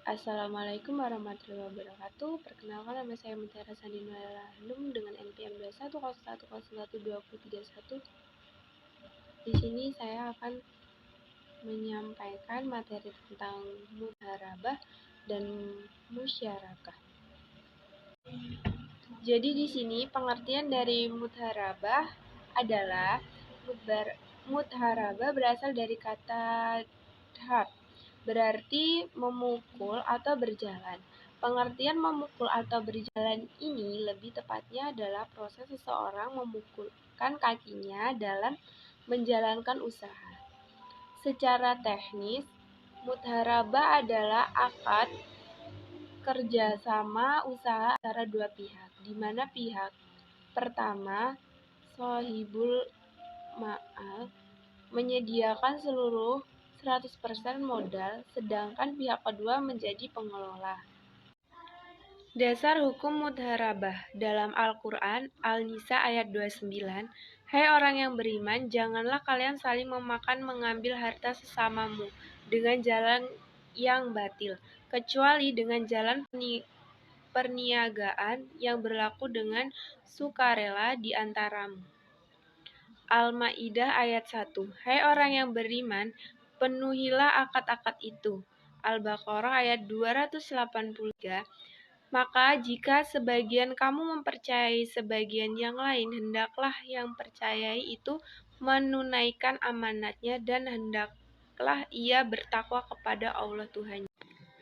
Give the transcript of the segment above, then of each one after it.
Assalamualaikum warahmatullahi wabarakatuh. Perkenalkan, nama saya Mutiara Sandi Nuaira Handum dengan NPM 2101012031. Di sini saya akan menyampaikan materi tentang mudharabah dan musyarakah. Jadi di sini pengertian dari mudharabah adalah mudharabah berasal dari kata dhab, berarti memukul atau berjalan. Pengertian memukul atau berjalan ini lebih tepatnya adalah proses seseorang memukulkan kakinya dalam menjalankan usaha. Secara teknis, mudharabah adalah akad kerjasama usaha antara dua pihak, di mana pihak pertama, sohibul ma'al, menyediakan seluruh 100% modal, sedangkan pihak kedua menjadi pengelola. Dasar hukum mudharabah dalam Al-Quran, Al-Nisa ayat 29, Hai orang yang beriman, janganlah kalian saling memakan mengambil harta sesamamu dengan jalan yang batil, kecuali dengan jalan perniagaan yang berlaku dengan sukarela di antaramu. Al-Maidah ayat 1, Hai orang yang beriman, penuhilah akad-akad itu. Al-Baqarah ayat 283, Maka jika sebagian kamu mempercayai sebagian yang lain, hendaklah yang percayai itu menunaikan amanatnya dan hendaklah ia bertakwa kepada Allah Tuhannya.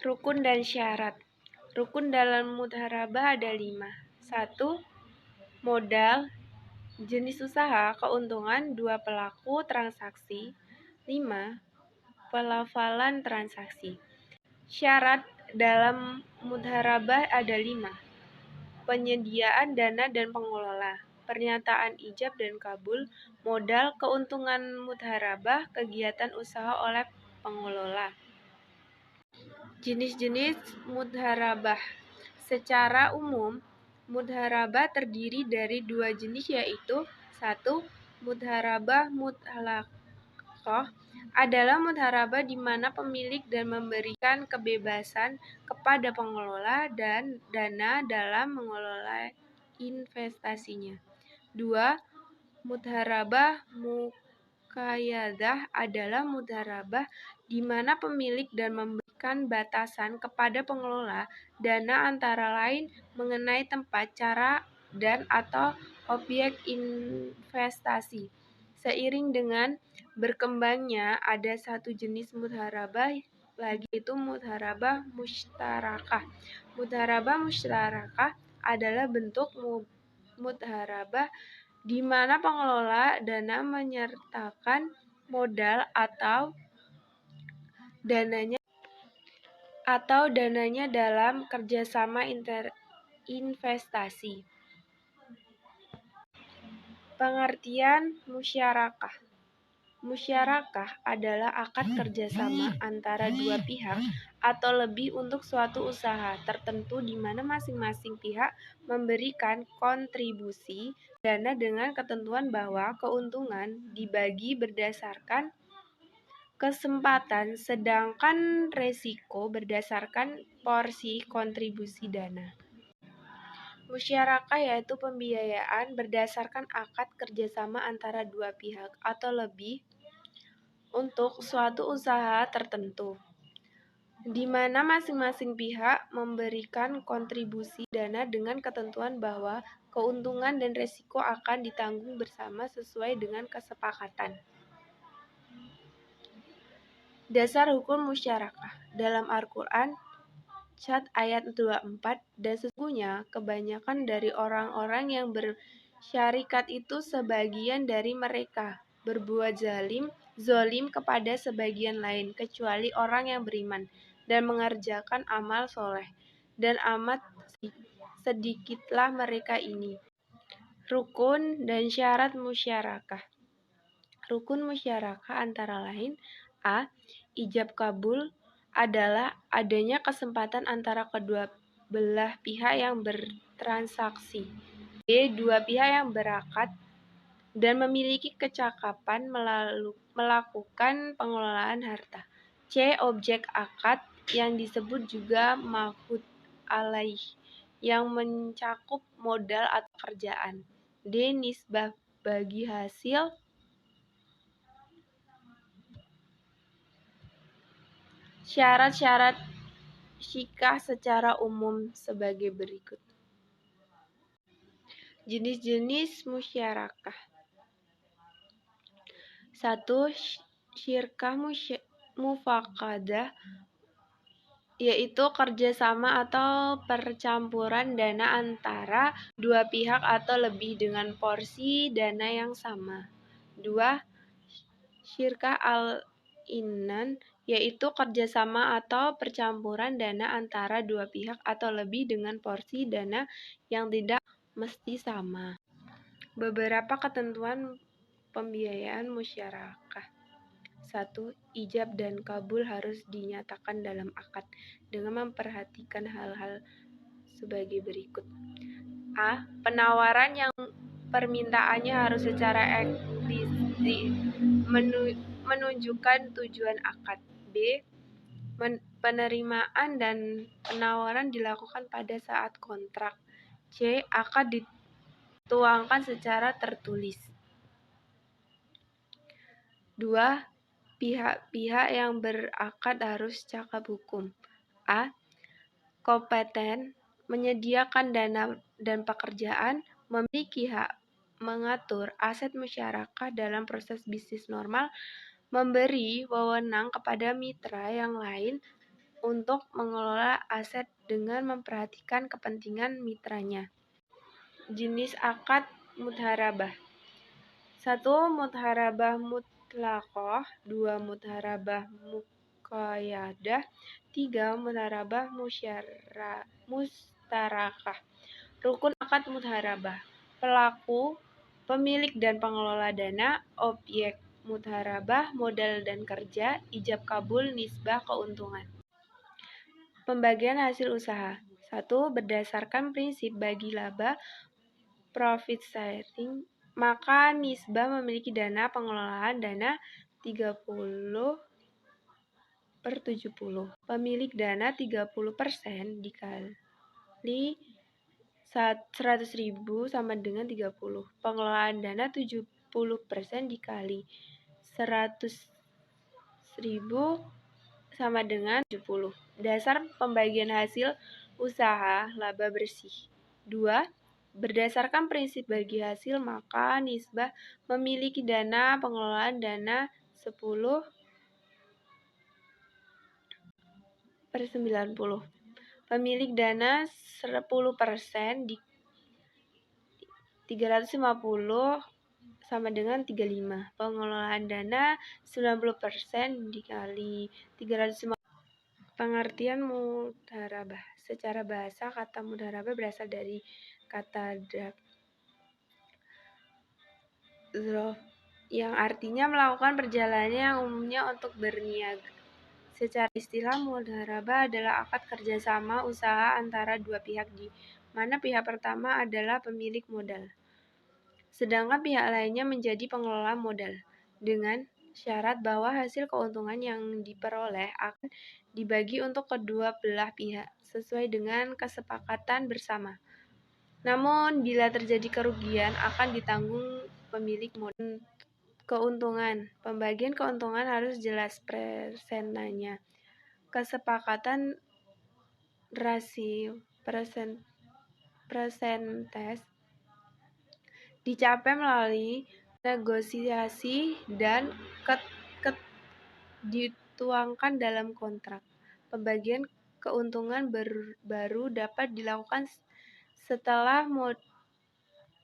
Rukun dan syarat. Rukun dalam mudharabah ada 5. 1. Modal, jenis usaha, keuntungan, 2 pelaku transaksi, 5. Pelafalan transaksi. Syarat dalam mudharabah ada 5. Penyediaan dana dan pengelola, pernyataan ijab dan kabul, modal, keuntungan mudharabah, kegiatan usaha oleh pengelola. Jenis-jenis mudharabah. Secara umum, mudharabah terdiri dari 2 jenis, yaitu 1. Mudharabah mutlaqah adalah mudharabah di mana pemilik dan memberikan kebebasan kepada pengelola dan dana dalam mengelola investasinya. 2. Mudharabah muqayyadah adalah mudharabah di mana pemilik dan memberikan batasan kepada pengelola dana antara lain mengenai tempat, cara, dan atau objek investasi. Seiring dengan berkembangnya ada satu jenis mudharabah lagi, yaitu mudharabah mustarakah. Mudharabah mustarakah adalah bentuk mudharabah di mana pengelola dana menyertakan modal atau dananya dalam kerjasama investasi. Pengertian musyarakah. Musyarakah adalah akad kerjasama antara dua pihak atau lebih untuk suatu usaha tertentu di mana masing-masing pihak memberikan kontribusi dana dengan ketentuan bahwa keuntungan dibagi berdasarkan kesempatan, sedangkan resiko berdasarkan porsi kontribusi dana. Musyarakah yaitu pembiayaan berdasarkan akad kerjasama antara dua pihak atau lebih untuk suatu usaha tertentu, di mana masing-masing pihak memberikan kontribusi dana dengan ketentuan bahwa keuntungan dan resiko akan ditanggung bersama sesuai dengan kesepakatan. Dasar hukum musyarakah dalam Al-Quran, Syad ayat 24, dan sesungguhnya kebanyakan dari orang-orang yang bersyarikat itu sebagian dari mereka berbuat zolim kepada sebagian lain, kecuali orang yang beriman dan mengerjakan amal soleh, dan amat sedikitlah mereka ini. Rukun dan syarat musyarakah. Rukun musyarakah antara lain: A. Ijab kabul adalah adanya kesempatan antara kedua belah pihak yang bertransaksi. B. Dua pihak yang berakad dan memiliki kecakapan melakukan pengelolaan harta. C. Objek akad yang disebut juga maf'ul alaih, yang mencakup modal atau kerjaan. D. Nisbah bagi hasil. Syarat-syarat syikah secara umum sebagai berikut. Jenis-jenis musyarakah. 1. Syirkah mufakadah, yaitu kerjasama atau percampuran dana antara dua pihak atau lebih dengan porsi dana yang sama. 2. Syirkah al-inan, yaitu kerjasama atau percampuran dana antara dua pihak atau lebih dengan porsi dana yang tidak mesti sama. Beberapa ketentuan pembiayaan musyarakah. 1. Ijab dan kabul harus dinyatakan dalam akad dengan memperhatikan hal-hal sebagai berikut. A. Penawaran yang permintaannya harus secara eksplisit menunjukkan tujuan akad. B. Penerimaan dan penawaran dilakukan pada saat kontrak. C. Akad dituangkan secara tertulis. 2. Pihak-pihak yang berakad harus cakap hukum. A. Kompeten, menyediakan dana dan pekerjaan, memiliki hak mengatur aset masyarakat dalam proses bisnis normal, memberi wewenang kepada mitra yang lain untuk mengelola aset dengan memperhatikan kepentingan mitranya. Jenis akad mudharabah. 1. Mudharabah mutlaqah. 2. Mudharabah muqayyadah. 3. Mudharabah mustarakah. Rukun akad mudharabah. Pelaku, pemilik dan pengelola dana, objek mudharabah, modal dan kerja, ijab kabul, nisbah, keuntungan. Pembagian hasil usaha. 1. Berdasarkan prinsip bagi laba, profit sharing, maka nisbah memiliki dana pengelolaan dana 30/70. Pemilik dana 30% dikali 100.000 sama dengan 30. Pengelolaan dana 70% dikali 100.000 sama dengan 70. Dasar pembagian hasil usaha laba bersih. 2. Berdasarkan prinsip bagi hasil, maka nisbah memiliki dana pengelolaan dana 10/90. Pemilik dana 10% di 350 sama dengan 35. Pengelolaan dana 90% dikali 350. Pengertian mudharabah. Secara bahasa, kata mudharabah berasal dari kata dzarf yang artinya melakukan perjalanan yang umumnya untuk berniaga. Secara istilah, mudharabah adalah akad kerjasama usaha antara dua pihak di mana pihak pertama adalah pemilik modal, sedangkan pihak lainnya menjadi pengelola modal, dengan syarat bahwa hasil keuntungan yang diperoleh akan dibagi untuk kedua belah pihak sesuai dengan kesepakatan bersama. Namun, bila terjadi kerugian akan ditanggung pemilik modal. Keuntungan. Pembagian keuntungan harus jelas persenanya. Kesepakatan rasio persentase dicapai melalui negosiasi dan dituangkan dalam kontrak. Pembagian keuntungan baru dapat dilakukan setelah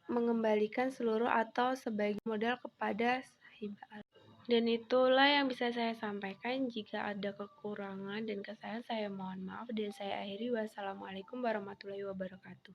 mengembalikan seluruh atau sebagian modal kepada sahib al. Dan itulah yang bisa saya sampaikan. Jika ada kekurangan dan kesalahan, saya mohon maaf dan saya akhiri. Wassalamualaikum warahmatullahi wabarakatuh.